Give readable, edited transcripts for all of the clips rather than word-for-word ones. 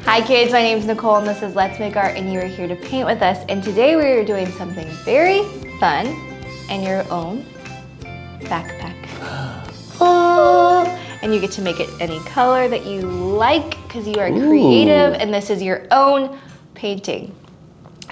Hi kids, my name is Nicole and this is Let's Make Art and you are here to paint with us. And today we are doing something very fun and your own backpack. And you get to make it any color that you like because you are creative and this is your own painting.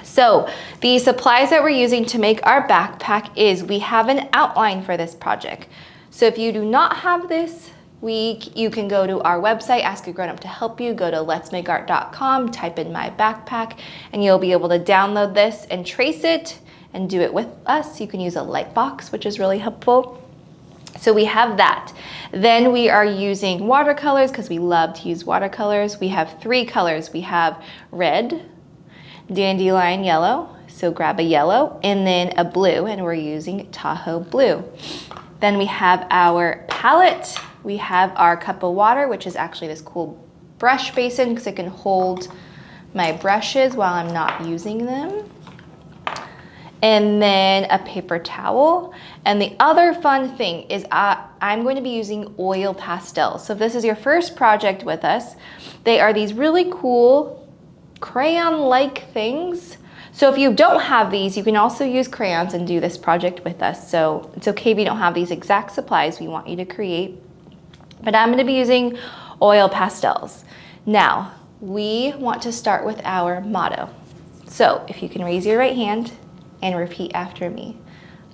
So the supplies that we're using to make our backpack is we have an outline for this project. So if you do not have this, you can go to our website, ask a grown-up to help you, go to letsmakeart.com, type in my backpack, and you'll be able to download this and trace it and do it with us. You can use a light box, which is really helpful. So we have that. Then we are using watercolors because we love to use watercolors. We have 3 colors. We have red, dandelion yellow, so grab a yellow, and then a blue, and we're using Tahoe blue. Then we have our palette. We have our cup of water, which is actually this cool brush basin because it can hold my brushes while I'm not using them. And then a paper towel. And the other fun thing is I'm going to be using oil pastels. So if this is your first project with us, they are these really cool crayon-like things. So if you don't have these, you can also use crayons and do this project with us. So it's okay if you don't have these exact supplies we want you to create. But I'm gonna be using oil pastels. Now, we want to start with our motto. So if you can raise your right hand and repeat after me.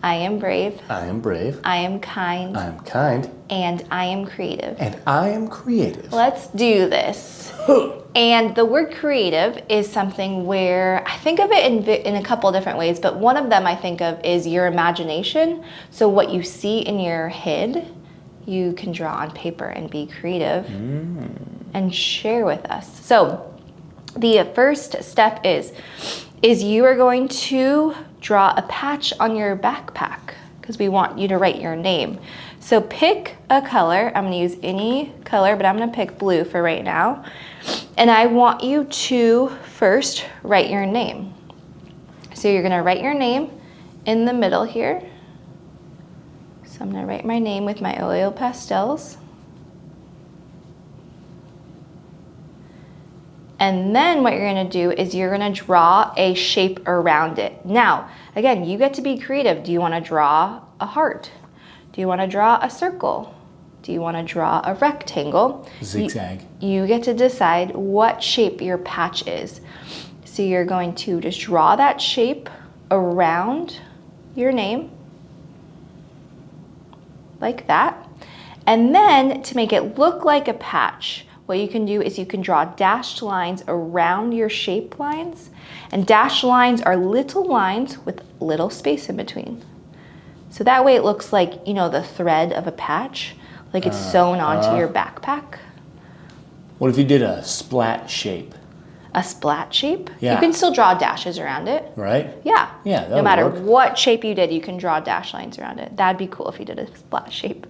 I am brave. I am brave. I am kind. I am kind. And I am creative. And I am creative. Let's do this. And the word creative is something where I think of it in a couple different ways, but one of them I think of is your imagination. So what you see in your head, you can draw on paper and be creative and share with us. So the first step is you are going to draw a patch on your backpack because we want you to write your name. So pick a color. I'm gonna use any color, but I'm gonna pick blue for right now. And I want you to first write your name. So you're gonna write your name in the middle here. So I'm gonna write my name with my oil pastels. And then what you're gonna do is you're gonna draw a shape around it. Now, again, you get to be creative. Do you wanna draw a heart? Do you wanna draw a circle? Do you wanna draw a rectangle? Zigzag. You get to decide what shape your patch is. So you're going to just draw that shape around your name, like that. And then to make it look like a patch, what you can do is you can draw dashed lines around your shape lines. And dashed lines are little lines with little space in between. So that way it looks like, you know, the thread of a patch, like it's sewn onto your backpack. What if you did a splat shape? A splat shape? Yeah. You can still draw dashes around it. Right? Yeah. Yeah, that no would matter work. what shape you did, you can draw dash lines around it. That'd be cool if you did a splat shape.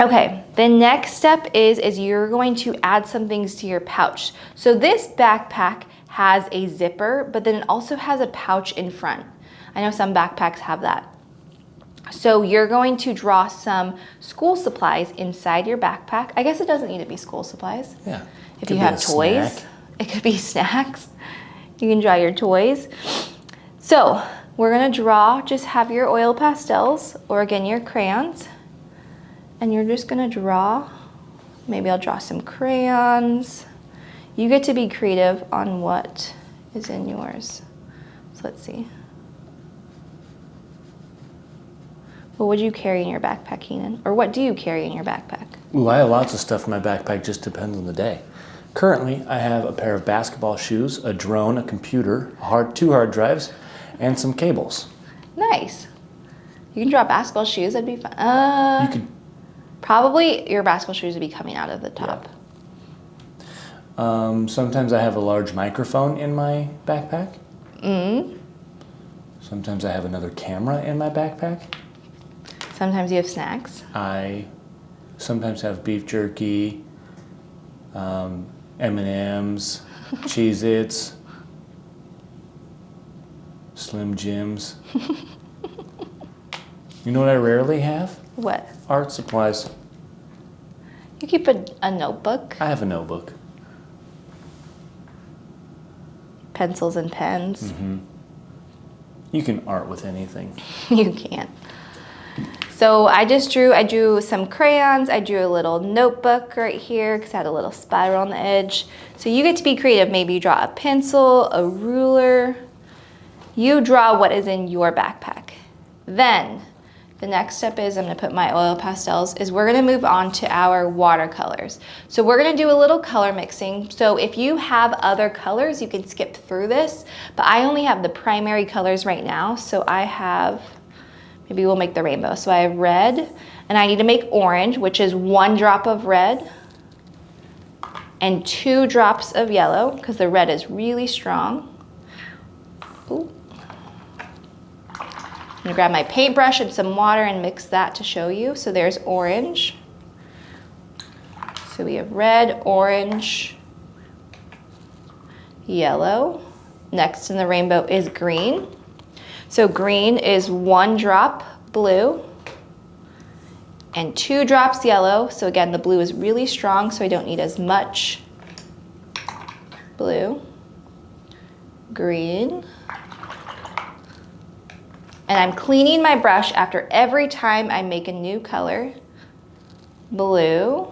Okay, the next step is you're going to add some things to your pouch. So this backpack has a zipper, but then it also has a pouch in front. I know some backpacks have that. So you're going to draw some school supplies inside your backpack. I guess it doesn't need to be school supplies. Yeah. If you have toys, it could be snacks. You can draw your toys. So we're gonna draw, just have your oil pastels, or again, your crayons. And you're just gonna draw, maybe I'll draw some crayons. You get to be creative on what is in yours. So let's see. What would you carry in your backpack, Keenan? Or what do you carry in your backpack? Ooh, I have lots of stuff in my backpack, just depends on the day. Currently, I have a pair of basketball shoes, a drone, a computer, 2 hard drives, and some cables. Nice. You can draw basketball shoes, that'd be fun. You could Probably your basketball shoes would be coming out of the top. Yeah. Sometimes I have a large microphone in my backpack. Sometimes I have another camera in my backpack. Sometimes you have snacks. I sometimes have beef jerky, M&Ms, Cheez-Its, Slim Jims. You know what I rarely have? What? Art supplies. You keep a notebook. I have a notebook. pencils and pens. Mm-hmm. You can art with anything. You can't. So I drew some crayons. I drew a little notebook right here because I had a little spiral on the edge. So you get to be creative. Maybe you draw a pencil, a ruler. You draw what is in your backpack. Then the next step is, I'm gonna put my oil pastels, is we're gonna move on to our watercolors. So we're gonna do a little color mixing. So if you have other colors, you can skip through this, but I only have the primary colors right now. So I have, maybe we'll make the rainbow. So I have red, and I need to make orange, which is 1 drop of red and 2 drops of yellow, because the red is really strong. Ooh. I'm gonna grab my paintbrush and some water and mix that to show you. So there's orange. So we have red, orange, yellow. Next in the rainbow is green. So green is 1 drop blue and 2 drops yellow. So again, the blue is really strong, so I don't need as much blue. Green. And I'm cleaning my brush after every time I make a new color. Blue.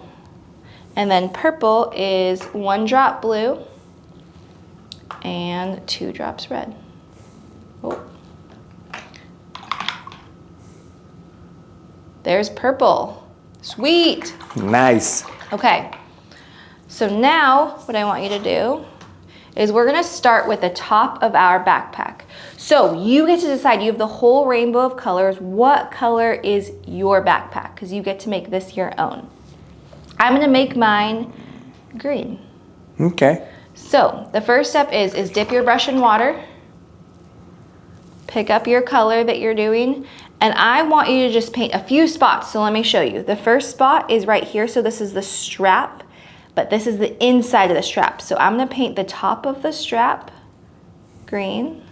And then purple is 1 drop blue and 2 drops red. Oh. There's purple. Sweet. Nice. Okay. So now what I want you to do is we're gonna start with the top of our backpack. So you get to decide, you have the whole rainbow of colors. What color is your backpack? Because you get to make this your own. I'm gonna make mine green. Okay. So the first step is dip your brush in water, pick up your color that you're doing, and I want you to just paint a few spots. So let me show you. The first spot is right here. So this is the strap, but this is the inside of the strap. So I'm gonna paint the top of the strap green.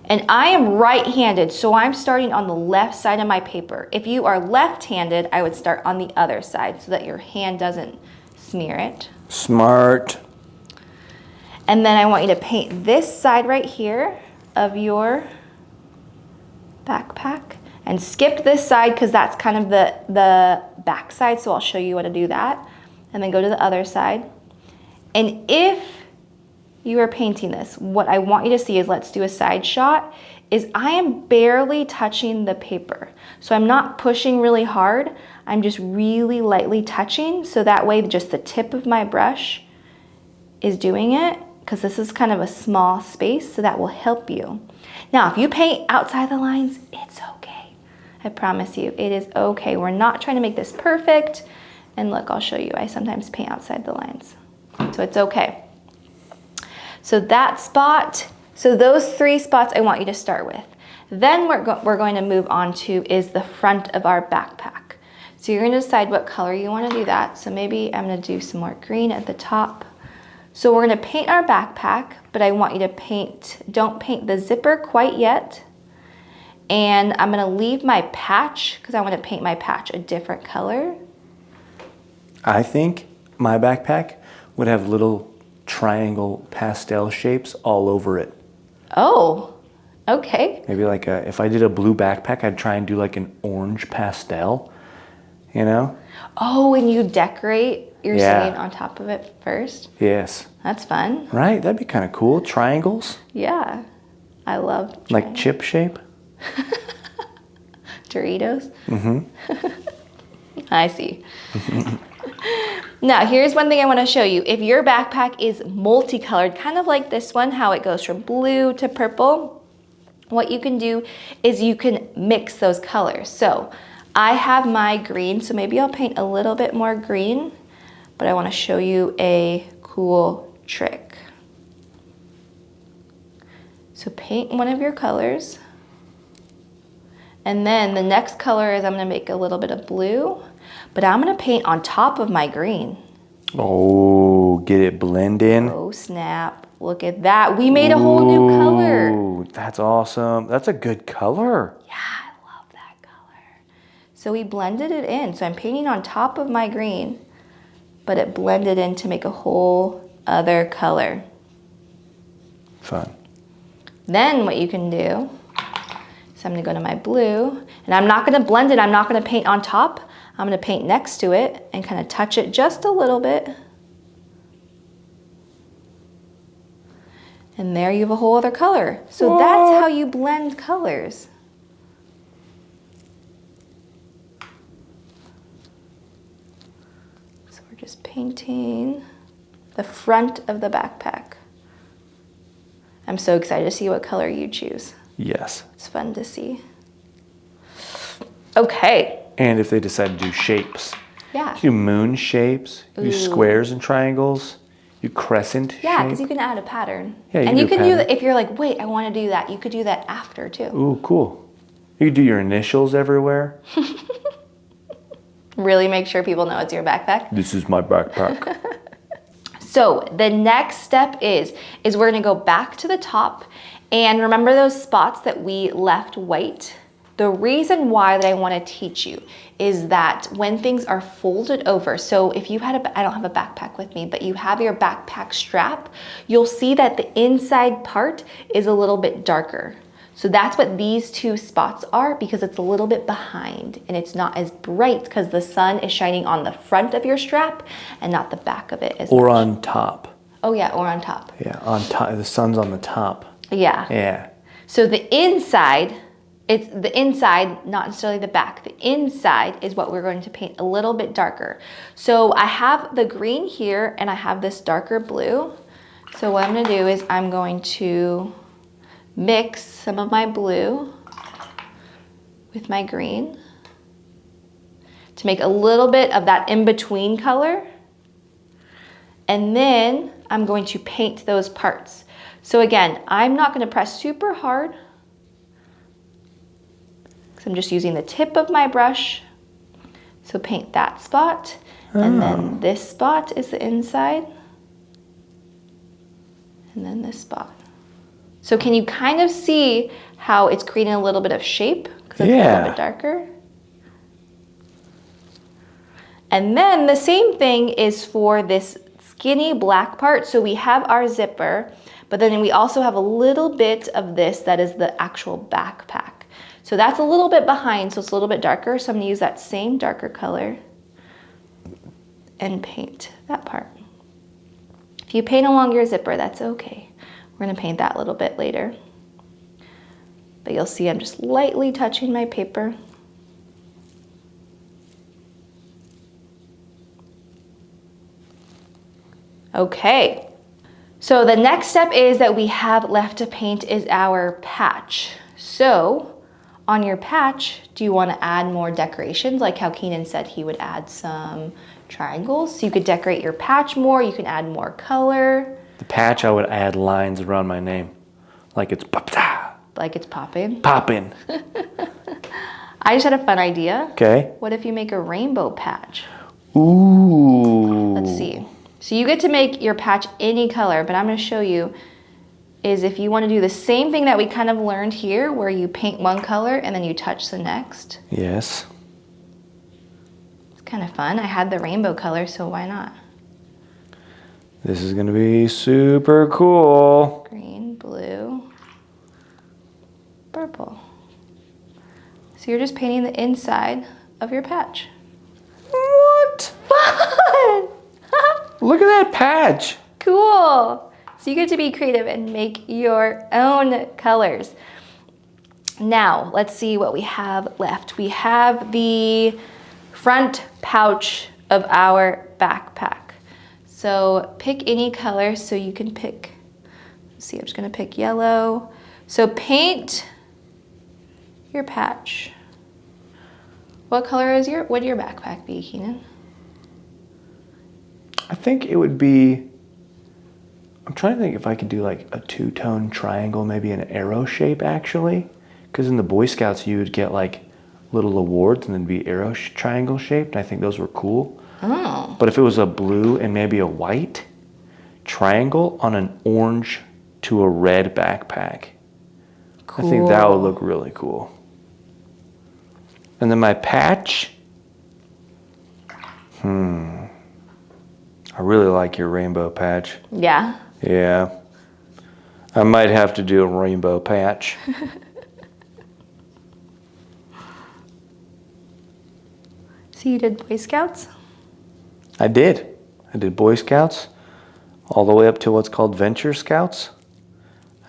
And I am right-handed, so I'm starting on the left side of my paper. If you are left-handed, I would start on the other side so that your hand doesn't smear it. Smart. And then I want you to paint this side right here of your backpack. And skip this side because that's kind of the back side, so I'll show you how to do that. And then go to the other side. And if you are painting this, what I want you to see is, let's do a side shot, is I am barely touching the paper. So I'm not pushing really hard, I'm just really lightly touching, so that way just the tip of my brush is doing it, because this is kind of a small space, so that will help you. Now, if you paint outside the lines, it's okay. I promise you, it is okay. We're not trying to make this perfect. And look, I'll show you, I sometimes paint outside the lines. So it's okay. So that spot, so those 3 spots I want you to start with. Then we're going to move on to is the front of our backpack. So you're gonna decide what color you wanna do that. So maybe I'm gonna do some more green at the top. So we're gonna paint our backpack, but I want you to paint, don't paint the zipper quite yet. And I'm gonna leave my patch, because I wanna paint my patch a different color. I think my backpack would have little triangle pastel shapes all over it. Oh, okay. Maybe like if I did a blue backpack, I'd try and do like an orange pastel, you know? Oh, and you decorate your scene on top of it first? Yes. That's fun. Right, that'd be kind of cool. Triangles. Yeah, I love triangles. Like chip shape. Doritos? Mm-hmm. I see. Now, here's one thing I want to show you. If your backpack is multicolored, kind of like this one, how it goes from blue to purple, what you can do is you can mix those colors. So I have my green, so maybe I'll paint a little bit more green, but I want to show you a cool trick. So paint one of your colors, and then the next color is I'm going to make a little bit of blue, but I'm going to paint on top of my green. Oh, get it blend in. Oh snap, look at that. We made a whole new color. Ooh, that's awesome. That's a good color. Yeah, I love that color. So we blended it in. So I'm painting on top of my green, but it blended in to make a whole other color. Fun. Then what you can do, so I'm gonna go to my blue, and I'm not gonna blend it, I'm not gonna paint on top, I'm gonna paint next to it and kind of touch it just a little bit. And there you have a whole other color. So that's how you blend colors. So we're just painting the front of the backpack. I'm so excited to see what color you choose. Yes. It's fun to see. Okay. And if they decide to do shapes. Yeah. You do moon shapes, you do squares and triangles, you crescent Yeah, shape. because you can add a pattern. Yeah, and you can do pattern. that if you're like, wait, I want to do that. You could do that after too. Ooh, cool. You could do your initials everywhere. Really make sure people know it's your backpack. This is my backpack. So the next step is we're gonna go back to the top, and remember those spots that we left white? The reason why that I wanna teach you is that when things are folded over, so if you had I don't have a backpack with me, but you have your backpack strap, you'll see that the inside part is a little bit darker. So that's what these two spots are, because it's a little bit behind and it's not as bright because the sun is shining on the front of your strap and not the back of it as Or much. on top. Oh yeah, or on top. Yeah, on top. The sun's on the top. Yeah. Yeah. So the inside, it's the inside, not necessarily the back. The inside is what we're going to paint a little bit darker. So I have the green here and I have this darker blue. So what I'm gonna do is I'm going to mix some of my blue with my green to make a little bit of that in-between color. And then I'm going to paint those parts. So again, I'm not gonna press super hard, because I'm just using the tip of my brush. So paint that spot, and then this spot is the inside, and then this spot. So can you kind of see how it's creating a little bit of shape? Because it's a little bit darker. And then the same thing is for this skinny black part. So we have our zipper, but then we also have a little bit of this that is the actual backpack. So that's a little bit behind, so it's a little bit darker. So I'm gonna use that same darker color and paint that part. If you paint along your zipper, that's okay. We're gonna paint that a little bit later. But you'll see I'm just lightly touching my paper. Okay, so the next step is that we have left to paint is our patch. So on your patch, do you wanna add more decorations? Like how Keenan said he would add some triangles. So you could decorate your patch more, you can add more color. The patch, I would add lines around my name. Like it's pop-ta. Like it's popping. Poppin'. I just had a fun idea. Okay. What if you make a rainbow patch? Ooh. Let's see. So you get to make your patch any color, but I'm gonna show you is if you wanna do the same thing that we kind of learned here, where you paint one color and then you touch the next. Yes. It's kind of fun. I had the rainbow color, so why not? This is gonna be super cool. Green, blue, purple. So you're just painting the inside of your patch. What? Fun! Look at that patch. Cool. So you get to be creative and make your own colors. Now, let's see what we have left. We have the front pouch of our backpack. So pick any color, so you can pick, let's see, I'm just gonna pick yellow. So paint your patch. What color is would your backpack be, Keenan? I think it would be, I'm trying to think if I could do like a two-tone triangle, maybe an arrow shape actually. Because in the Boy Scouts you would get like little awards and then be arrow triangle shaped. And I think those were cool. Oh. But if it was a blue and maybe a white triangle on an orange to a red backpack. Cool. I think that would look really cool. And then my patch, I really like your rainbow patch. Yeah? Yeah. I might have to do a rainbow patch. So you did Boy Scouts? I did. I did Boy Scouts all the way up to what's called Venture Scouts.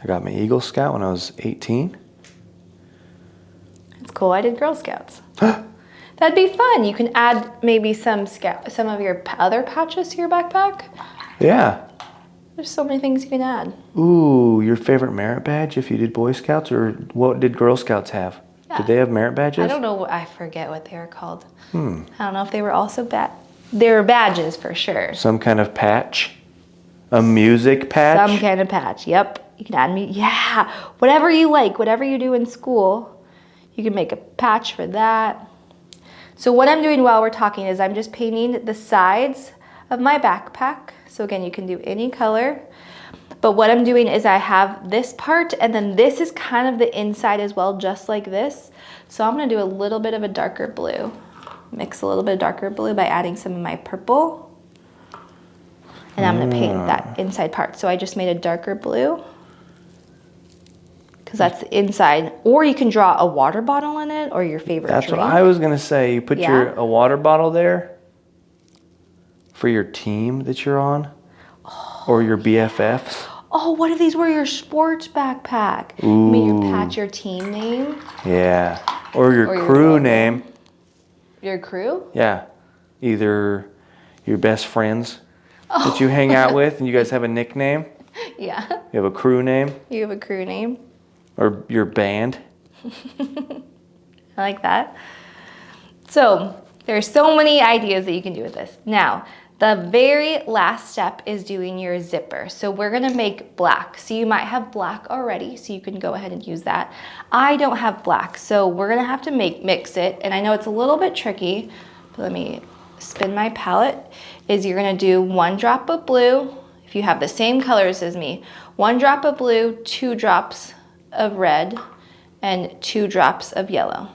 I got my Eagle Scout when I was 18. It's cool. I did Girl Scouts. That'd be fun. You can add maybe some of your other patches to your backpack. Yeah. There's so many things you can add. Ooh, your favorite merit badge if you did Boy Scouts, or what did Girl Scouts have? Yeah. Did they have merit badges? I don't know. I forget what they were called. I don't know if they were also they were badges for sure. Some kind of patch? A music patch? Some kind of patch. Yep. You can add me. Yeah. Whatever you like, whatever you do in school, you can make a patch for that. So what I'm doing while we're talking is I'm just painting the sides of my backpack. So again, you can do any color. But what I'm doing is I have this part, and then this is kind of the inside as well, just like this. So I'm gonna do a little bit of a darker blue. Mix a little bit of darker blue by adding some of my purple. And I'm gonna paint that inside part. So I just made a darker blue, because that's the inside. Or you can draw a water bottle in it, or your favorite That's drink. what I was gonna say. You put a water bottle there for your team that you're on, or your BFFs. Oh, what if these were your sports backpack? Ooh. You made your patch your team name. Yeah, or your Or your crew logo. name. Your crew? Yeah, either your best friends that you hang out with, and you guys have a nickname. Yeah. You have a crew name, You have a crew name. or your band. I like that. So there's so many ideas that you can do with this. Now, the very last step is doing your zipper. So we're gonna make black. So you might have black already, so you can go ahead and use that. I don't have black, so we're gonna have to mix it. And I know it's a little bit tricky, but let me spin my palette. Is you're gonna do 1 drop of blue, if you have the same colors as me, 1 drop of blue, 2 drops of red, and 2 drops of yellow.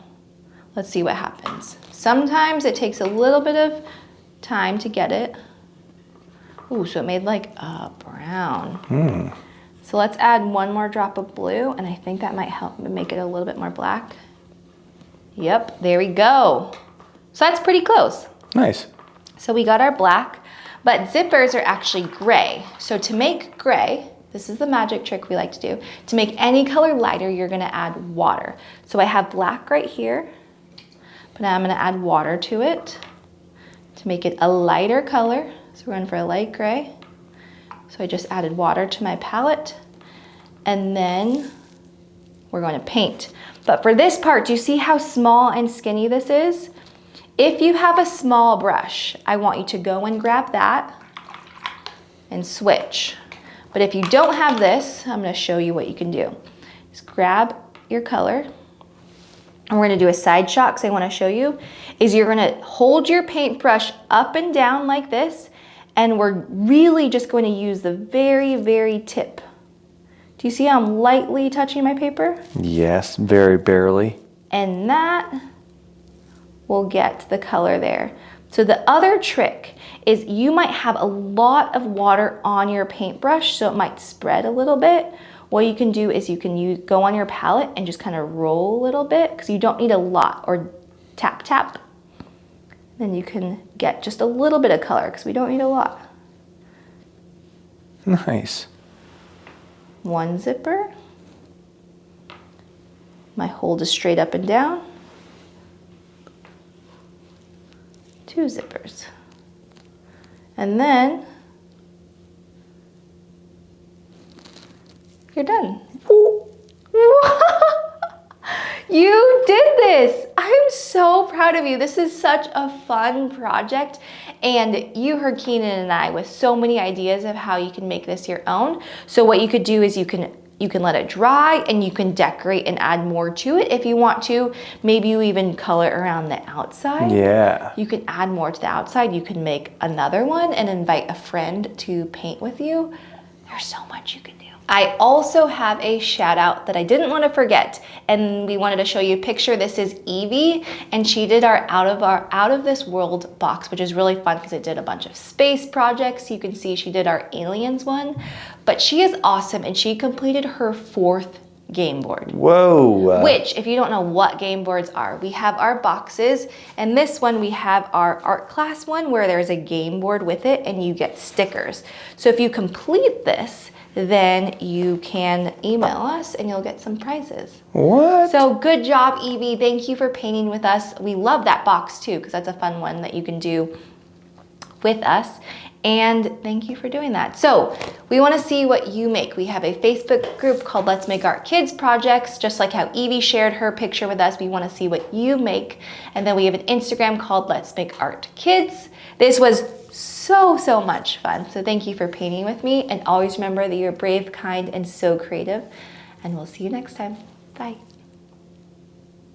Let's see what happens. Sometimes it takes a little bit of time to get it. Ooh, so it made like a brown. So let's add 1 more drop of blue, and I think that might help make it a little bit more black. Yep, there we go. So that's pretty close. Nice. So we got our black, but zippers are actually gray. So to make gray, this is the magic trick we like to do. To make any color lighter, you're gonna add water. So I have black right here, but now I'm gonna add water to it to make it a lighter color. So we're going for a light gray. So I just added water to my palette, and then we're going to paint. But for this part, do you see how small and skinny this is? If you have a small brush, I want you to go and grab that and switch. But if you don't have this, I'm going to show you what you can do. Just grab your color, and we're gonna do a side shot because I wanna show you, is you're gonna hold your paintbrush up and down like this, and we're really just going to use the very, very tip. Do you see how I'm lightly touching my paper? Yes, very barely. And that will get the color there. So the other trick is you might have a lot of water on your paintbrush, so it might spread a little bit. What you can do is you can go on your palette and just kind of roll a little bit, because you don't need a lot, or tap, tap. Then you can get just a little bit of color, because we don't need a lot. Nice. 1 zipper. My hold is straight up and down. 2 zippers. And then you're done. You did this. I'm so proud of you. This is such a fun project, and you heard Keenan and I with so many ideas of how you can make this your own. So what you could do is you can let it dry, and you can decorate and add more to it if you want to. Maybe you even color around the outside. Yeah. You can add more to the outside. You can make another one and invite a friend to paint with you. There's so much you can do. I also have a shout out that I didn't want to forget, and we wanted to show you a picture. This is Evie, and she did our out of this world box, which is really fun because it did a bunch of space projects. You can see she did our aliens one, but she is awesome, and she completed her 4th game board. Whoa. Which, if you don't know what game boards are, we have our boxes, and this one we have our art class one where there's a game board with it and you get stickers. So if you complete this, then you can email us and you'll get some prizes. What? So good job, Evie. Thank you for painting with us. We love that box too, because that's a fun one that you can do with us. And thank you for doing that. So we want to see what you make. We have a Facebook group called Let's Make Art Kids Projects, just like how Evie shared her picture with us. We want to see what you make. And then we have an Instagram called Let's Make Art Kids. This was so much fun. So thank you for painting with me. And always remember that you're brave, kind, and so creative. And we'll see you next time. Bye.